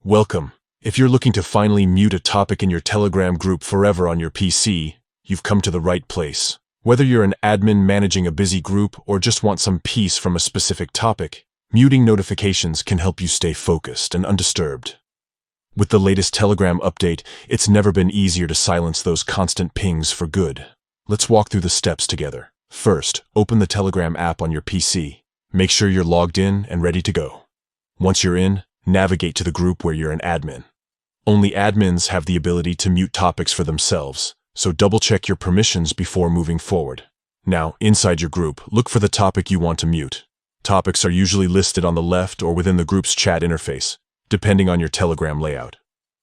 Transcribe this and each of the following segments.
Welcome. If you're looking to finally mute a topic in your Telegram group forever on your PC, you've come to the right place. Whether you're an admin managing a busy group or just want some peace from a specific topic, muting notifications can help you stay focused and undisturbed. With the latest Telegram update, it's never been easier to silence those constant pings for good. Let's walk through the steps together. First, open the Telegram app on your PC. Make sure you're logged in and ready to go. Once you're in, navigate to the group where you're an admin. Only admins have the ability to mute topics for themselves, so double-check your permissions before moving forward. Now, inside your group, look for the topic you want to mute. Topics are usually listed on the left or within the group's chat interface, depending on your Telegram layout.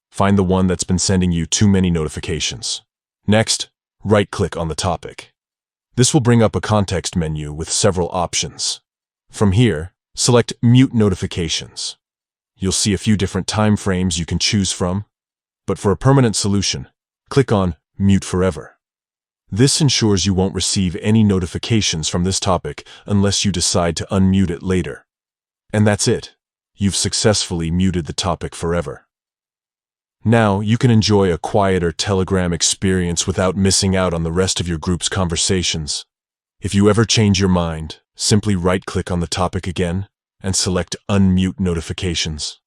Find the one that's been sending you too many notifications. Next, right-click on the topic. This will bring up a context menu with several options. From here, select Mute Notifications. You'll see a few different time frames you can choose from, but for a permanent solution, click on Mute Forever. This ensures you won't receive any notifications from this topic unless you decide to unmute it later. And that's it. You've successfully muted the topic forever. Now you can enjoy a quieter Telegram experience without missing out on the rest of your group's conversations. If you ever change your mind, simply right-click on the topic again and select Unmute Notifications.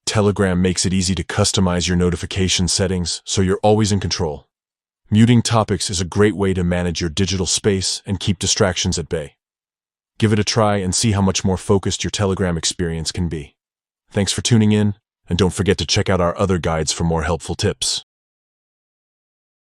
Telegram makes it easy to customize your notification settings so you're always in control. Muting topics is a great way to manage your digital space and keep distractions at bay. Give it a try and see how much more focused your Telegram experience can be. Thanks for tuning in, and don't forget to check out our other guides for more helpful tips.